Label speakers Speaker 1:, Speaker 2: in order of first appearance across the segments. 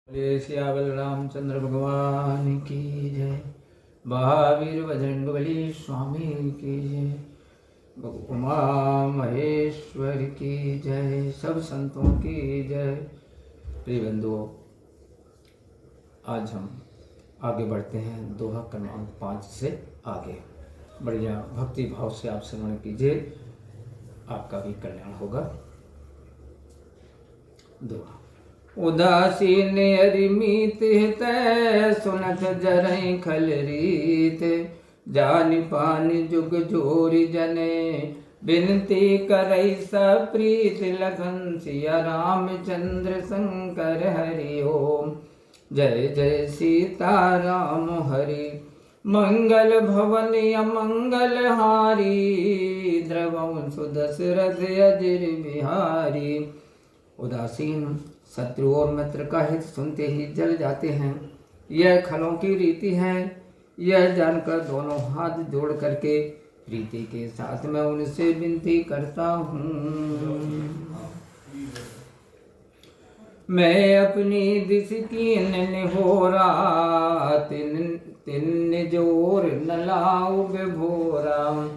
Speaker 1: बोले सियावल रामचंद्र भगवान की जय। महावीर बजरंगबली स्वामी की जय। उमा महेश्वर की जय। सब संतों की जय। प्रिय बंधुओं, आज हम आगे बढ़ते हैं दोहा क्रमांक 5 से आगे। बढ़िया भक्ति भाव से आप श्रवण कीजिए, आपका भी कल्याण होगा। दोहा। उदासीन अरिमीत तय सुनत जरई खल रीत, जान पान जुग जोरी जने बिनती करई सप्रीत, लखन सिया रामचंद्र शंकर हरि ओम। जय जय सीता राम हरि, मंगल भवन अमंगल हारी, द्रवं सुदशरथ अजिर बिहारी। उदासीन शत्रु और मित्र का हित सुनते ही जल जाते हैं, यह खलों की रीति है। यह जानकर दोनों हाथ जोड़ करके प्रीति के साथ मैं उनसे विनती करता हूँ। मैं अपनी दिस कीन निहोरा, तिन जोर न लाऊ बेभोरा,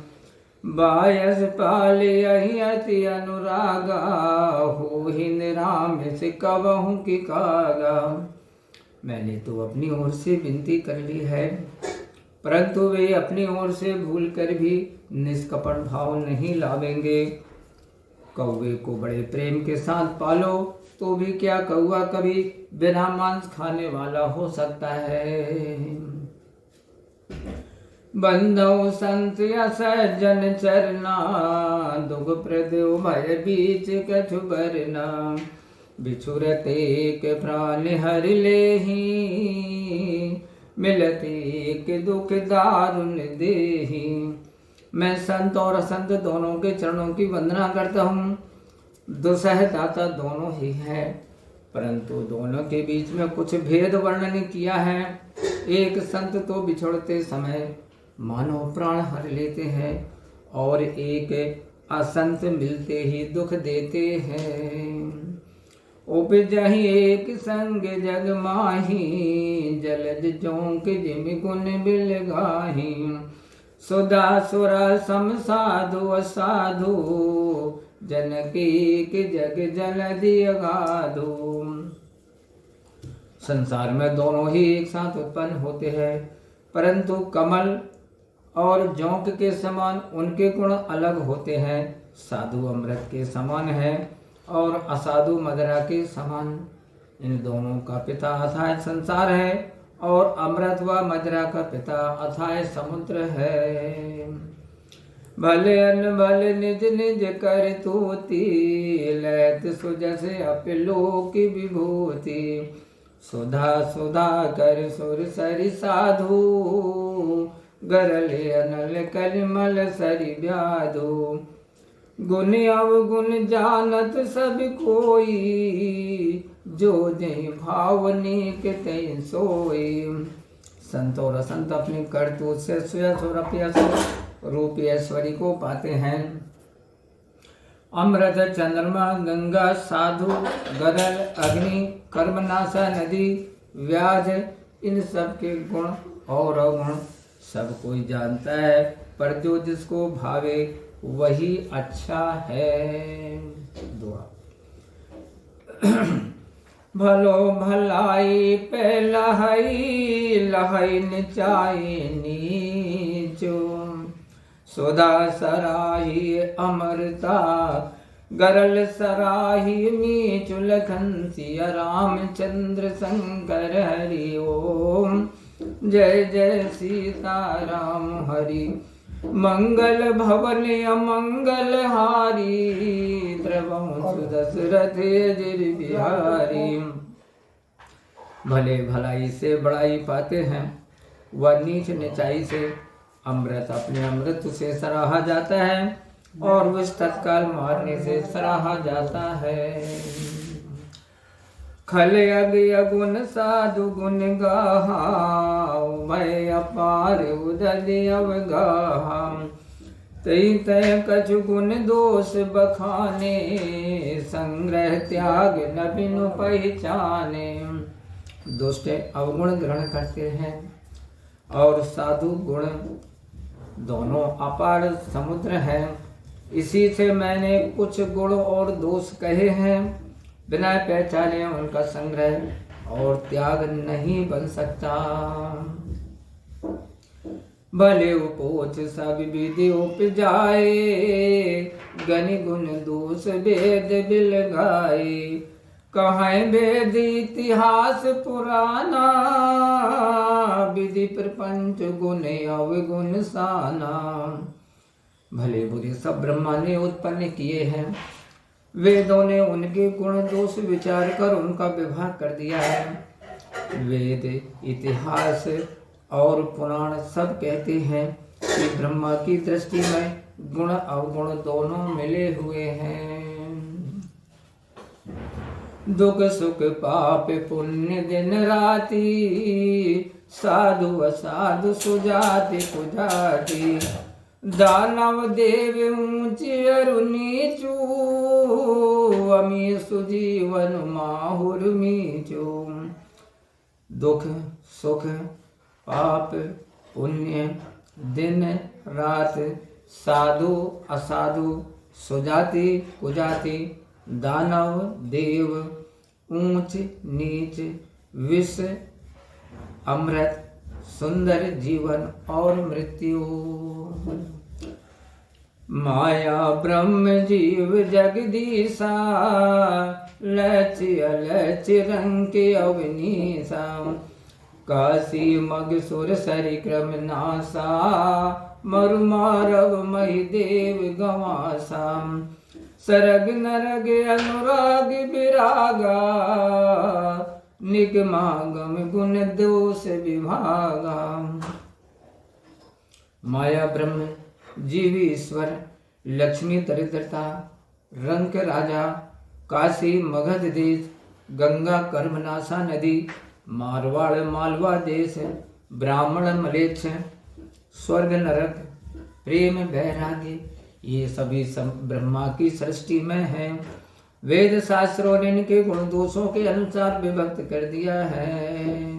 Speaker 1: बायस पाल अति अनुरागा, हो हिंद राम से कबहू की कागा। मैंने तो अपनी ओर से विनती कर ली है, परंतु वे अपनी ओर से भूल कर भी निष्कपट भाव नहीं लावेंगे। कौवे को बड़े प्रेम के साथ पालो तो भी क्या कौवा कभी बिना मांस खाने वाला हो सकता है। बंधो संत असज्जन चरना, दुख प्रदो भय बीच कछु बरना, बिछुरते एक प्राण हर लेहि, मिलते एक दुख दारुण देहि। मैं संत और असंत दोनों के चरणों की वंदना करता हूँ। दुसह दाता दोनों ही है, परंतु दोनों के बीच में कुछ भेद वर्णन किया है। एक संत तो बिछड़ते समय मानो प्राण हर लेते हैं, और एक असंत मिलते ही दुख देते हैं। उपजहि एक संग जग माही, जलज जोंक जिम गुण बिल गाही। सुधा सुरा सम साधु असाधु, जनक एक जग जलधि अगाधु। संसार में दोनों ही एक साथ उत्पन्न होते हैं, परंतु कमल और जोंक के समान उनके गुण अलग होते हैं। साधु अमृत के समान है और असाधु मदिरा के समान। इन दोनों का पिता अथाह संसार है, और अमृत व मदिरा का पिता अथाह समुद्र है। भले अनबल निज निज कर तूती, लैत सुजस अपिलोक विभूति। सुधा सुधा कर सुर सरि साधु, गरले अनल कलिमल सरि व्याधु। गुण अवगुण जानत सब कोई, जो जय भावनिक तय सोई। संत और असंत अपनी करतूत से सुयस और अपयस रूप ऐश्वर्य को पाते हैं। अमृत चंद्रमा गंगा साधु गरल अग्नि कर्मनाशा नदी व्याज, इन सब के गुण और अवगुण सब कोई जानता है, पर जो जिसको भावे वही अच्छा है। दुआ। भलो भलाई पे लहई, लहई निचाई नीचो। सुधा सराही अमरता, गरल सराही नीचु। लखन सिया रामचंद्र शंकर हरि ओम। जय जय सीता राम हरि, मंगल भवन अमंगल हारी, द्रवं सुदशरथ अजिर बिहारी। भले भलाई से बड़ाई पाते हैं, वह नीच निचाई से अमृत अपने अमृत से सराहा जाता है, और विष तत्काल मारने से सराहा जाता है। खल अग अगुन साधु गुण गाहा, मैं अपार उदल अवगाहा। तई तय कछु गुण दोष बखाने, संग्रह त्याग न बिनु पहचाने। दुष्ट अवगुण ग्रहण करते हैं और साधु गुण दोनों अपार समुद्र हैं। इसी से मैंने कुछ गुण और दोष कहे हैं, बिना पहचाने उनका संग्रह और त्याग नहीं बन सकता। भले उपोच सब विधि उपजाए, गनि गुण दोष वेद बिल गाए। कहें वेद इतिहास पुराना, विधि प्रपंच गुण अवगुण साना। भले बुरे सब ब्रह्मा ने उत्पन्न किए हैं, वेदों ने उनके गुण दोष विचार कर उनका विभाग कर दिया है। वेद इतिहास और पुराण सब कहते हैं कि ब्रह्मा की दृष्टि में गुण अवगुण दोनों मिले हुए हैं। दुख सुख पाप पुण्य दिन राति, साधु असाधु सुजाति कुजाति। दानव देव ऊंचे अरु नीचू, अमी सुजीवन माहुर मीचू। दुख सुख पाप पुण्य दिन रात, साधु असाधु सुजाति कुजाति। दानव देव ऊंच नीच, विष अमृत सुंदर जीवन और मृत्यु। माया ब्रह्म जीव जगदीशा, लच अलच रंग अवनीसा। काशी मगसुर सरिक्रम नासा, मरुमारव मही देव गवासा। सरग नरग अनुराग विरागा, निगमागम गुण दोष विभागा। माया ब्रह्म जीव ईश्वर, लक्ष्मी दरिद्रता, रंक राजा, काशी मगध देश, गंगा कर्मनाशा नदी, मारवाड़ मालवा देश, ब्राह्मण मलेच्छ, स्वर्ग नरक, प्रेम वैराग्य, ये सभी ब्रह्मा की सृष्टि में है। वेद शास्त्रों ने इनके गुण दोषों के अनुसार विभक्त कर दिया है।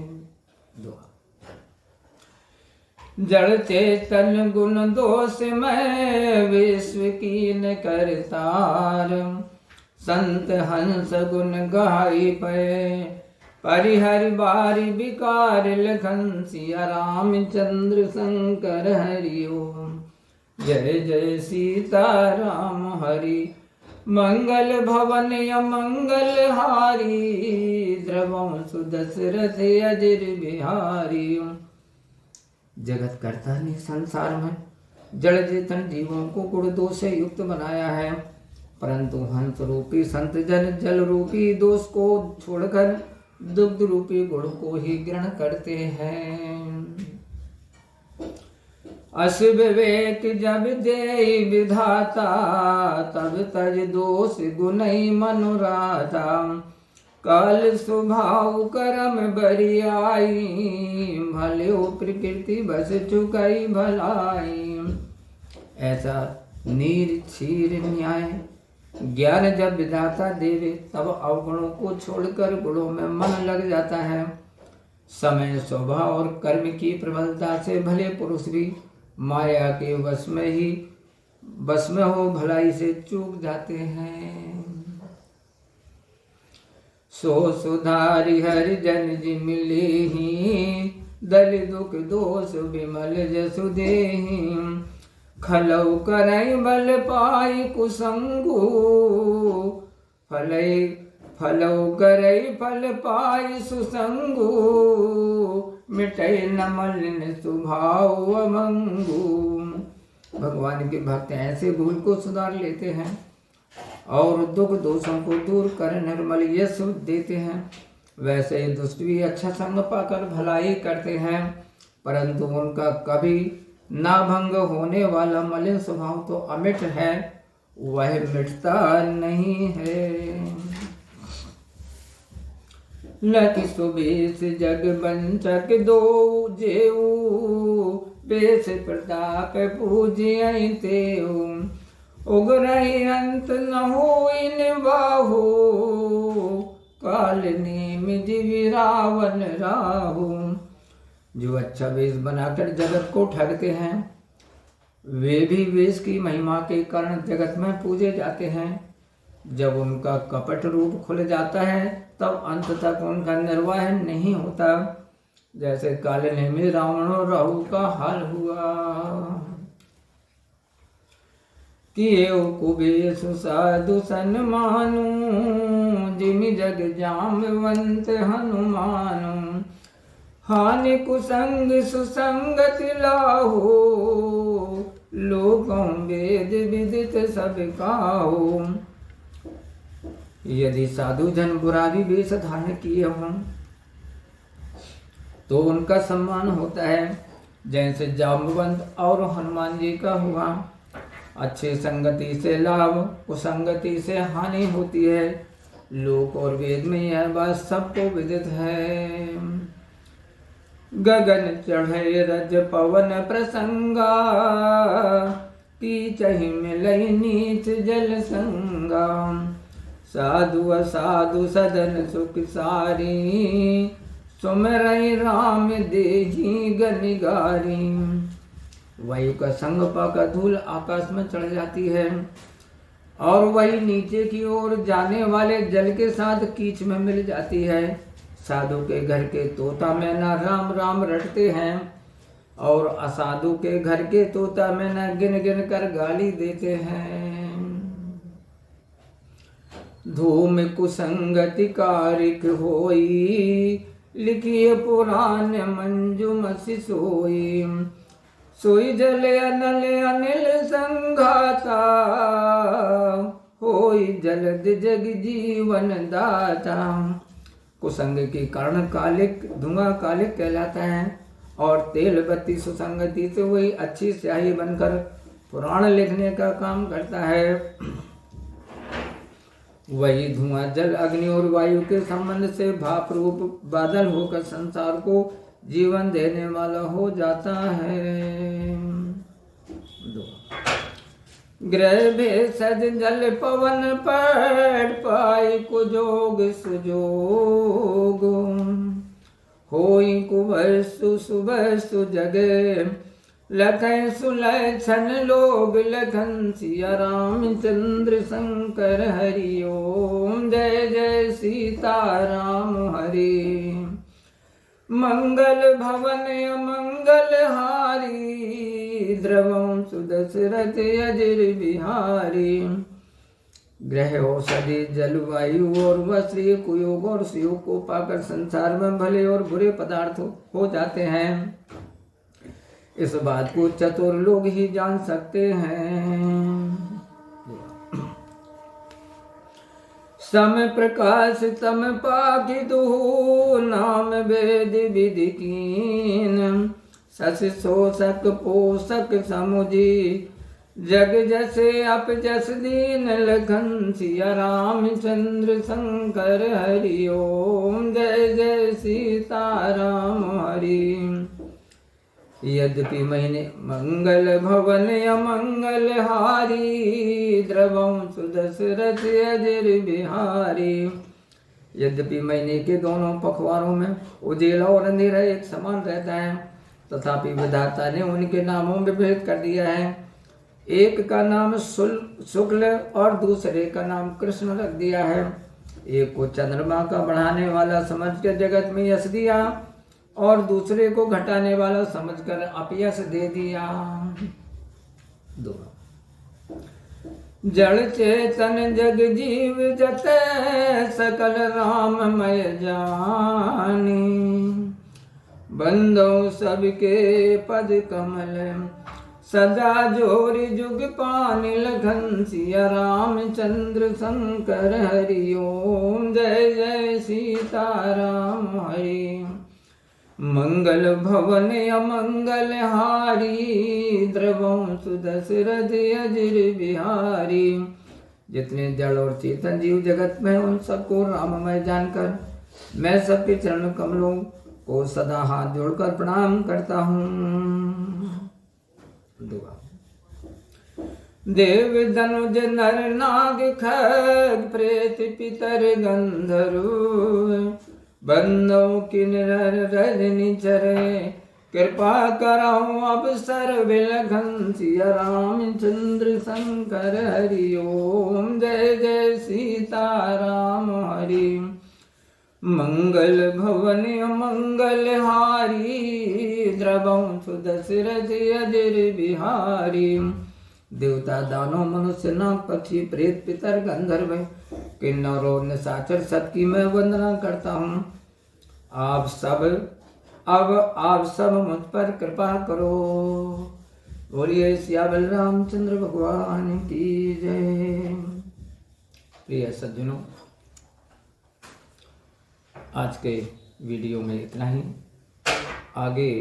Speaker 1: जड़ चेतन गुण दोष में विश्व की न करतार। संत हंस गुण गाई पे, परिहर बारी विकार लखन सिया रामचंद्र शंकर हरि ओम। जय जय सीता राम हरि, मंगल भवन अमंगल हारी। द्रवं सुदशरथ अजर बिहारी। जगत कर्ता ने संसार में जड़ चेतन जीवों को गुण दोष से युक्त बनाया है, परंतु हंस रूपी संत जन जल रूपी दोष को छोड़कर दुग्ध रूपी गुण को ही ग्रहण करते हैं। अस विवेक जब दे विधाता, तब तज दोष गुण मनुराता। काल स्वभाव कर्म बरियाई, भले हो प्रकृति बस चुकाई भलाई। ऐसा नीर क्षीर न्याय ज्ञान जब विधाता देवे, तब अवगुणों को छोड़कर गुणों में मन लग जाता है। समय स्वभाव और कर्म की प्रबलता से भले पुरुष भी माया के वश में हो भलाई से चूक जाते हैं। सो सुधारि हरि जन जी मिले ही, दल दुख दोष विमल जसु देहि। खलौ करई बल पाई कुसंगु, फलौ करई फल पाई सुसंगु। मिटै न मलिन स्वभाव अमंगु। भगवान के भक्त ऐसे भूल को सुधार लेते हैं और दुख दोषों को दूर कर निर्मल यश देते हैं। वैसे ही दुष्ट भी अच्छा संग पाकर भलाई करते हैं, परंतु उनका कभी ना भंग होने वाला मलिन स्वभाव तो अमिट है, वह मिटता नहीं है। लकी सुबेश जग बंचक दो जेऊ, बेस प्रताप पूजिय तेऊ। उग्रहि अंत न हो इन बाहु, काल नेम जीव रावण राहु। जो अच्छा वेश बनाकर जगत को ठगते हैं वे भी वेश की महिमा के कारण जगत में पूजे जाते हैं। जब उनका कपट रूप खुल जाता है तब अंत तक उनका निर्वाह नहीं होता, जैसे काले में रावण और राहु का हाल हुआ। किए कुबेश साधु सन्मानु, जिमि जग जामवंत हनुमानु। हानि कुसंग सुसंगति लाहो, लोकों वेद विदित सब काहो। यदि साधु जन बुरा भी वेश धारण किए हों तो उनका सम्मान होता है, जैसे जाम्बवंत और हनुमान जी का हुआ। अच्छी संगति से लाभ, कुसंगति से हानि होती है। लोक और वेद में यह बात सबको विदित है। गगन चढ़े रज पवन प्रसंगा, पीछहि मिलई नीच जल संगा। साधु असाधु सदन सुख सारी, सुमरई राम देहि गनिगारी। वायु का संग पाकर धूल आकाश में चढ़ जाती है और वही नीचे की ओर जाने वाले जल के साथ कीच में मिल जाती है। साधु के घर के तोता मैना राम राम रटते हैं और असाधु के घर के तोता मैना गिन गिन कर गाली देते हैं। धूम कुसंगति कारिक होई, लिखिए पुराण मंजुमसि सोई। सोई जल अनल अनिल संघाता, होई जलद जग जीवन दाता। कुसंग के कारण कालिक धुआं कालिक कहलाता है और तेल बत्ती सुसंगति से वही अच्छी स्याही बनकर पुराण लिखने का काम करता है। वही धुआं जल अग्नि और वायु के संबंध से भाप रूप बादल होकर संसार को जीवन देने वाला हो जाता है। ग्रह भेषज जल पवन पड़ पाई कुजोग सुजोग। होई कुवस्तु सुवस्तु जगे, लखन सुलक्षण लोग लखन सिया रामचंद्र शंकर हरि ओम। जय जय सीता राम हरि। मंगल भवन अमंगल हारी, द्रवं सुदशरथ अजर बिहारी। ग्रह औषधि जलवायु और वस्त्र कुयोग और सुयोग को पाकर संसार में भले और बुरे पदार्थ हो जाते हैं। इस बात को चतुर लोग ही जान सकते हैं। सम प्रकाश तम पाकि दुहु, नाम वेद विधि कीन। शशि शोषक पोषक समुझी, जग जसे अप जस दीन। लखन सिया रामचंद्र शंकर हरि ओम। जय जय सीता राम हरि। यद्यपि महीने मंगल भवन अमंगल हारी, द्रवं सुदशरथ अजर बिहारी। यद्यपि महीने के दोनों पखवारों में उजेला और अंधेरा एक समान रहता है, तथापि विधाता ने उनके नामों में भेद कर दिया है। एक का नाम शुक्ल और दूसरे का नाम कृष्ण रख दिया है। एक को चंद्रमा का बढ़ाने वाला समझकर जगत में यश दिया और दूसरे को घटाने वाला समझकर अपयश दे दिया। जड़ चेतन जग जीव जते, सकल राममय जानी। बंदो सबके पद कमल, सदा जोरि जुग पानि। लखन सिया रामचंद्र शंकर हरि ओम। जय जय सीता राम हरि। मंगल भवन अमंगल हारी, द्रवं सुदशरथ अजर बिहारी। जितने जड़ और चेतन जीव जगत में उन सबको राममय जानकर मैं सबके चरण कमलों को सदा हाथ जोड़कर प्रणाम करता हूँ। दुआ। देव धनुज नर नाग खग प्रेत पितर गंधर्व बंदों किन्नर रजनी चरे कृपा कराऊं अब सर विलखन सिया रामचंद्र शंकर हरि ओम। जय जय सीताराम हरि। मंगल भवन मंगल हारी द्रवं सुदशरथ अजर बिहारी। देवता दानव मनुष्य नाग पक्षी प्रेत पितर गंधर्व किन्नरों निशाचर सबकी मैं वंदना करता हूँ। आप सब मुझ पर कृपा करो। बोलिए सियावल रामचंद्र भगवान की जय। प्रिय सज्जनों, आज के वीडियो में इतना ही। आगे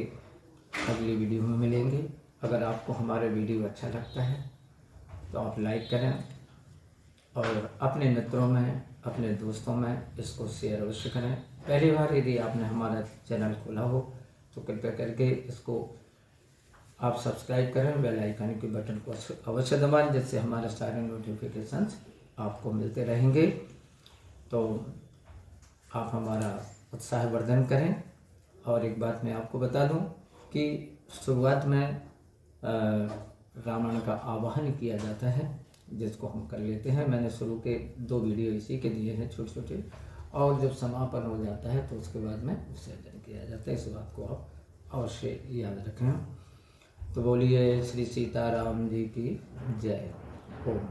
Speaker 1: अगली वीडियो में मिलेंगे। अगर आपको हमारा वीडियो अच्छा लगता है तो आप लाइक करें और अपने मित्रों में, अपने दोस्तों में इसको शेयर अवश्य करें। पहली बार यदि आपने हमारा चैनल खोला हो तो कृपया करके इसको आप सब्सक्राइब करें, बेल आइकन के बटन को अवश्य दबाएं, जिससे हमारे सारे नोटिफिकेशंस आपको मिलते रहेंगे। तो आप हमारा उत्साहवर्धन करें। और एक बात मैं आपको बता दूं कि शुरुआत में रामायण का आवाहन किया जाता है, जिसको हम कर लेते हैं। मैंने शुरू के 2 वीडियो इसी के दिए हैं छोटे छोटे, और जब समापन हो जाता है तो उसके बाद में विसर्जन किया जाता है। इस बात को आप अवश्य याद रखें। तो बोलिए श्री सीताराम जी की जय। ओम।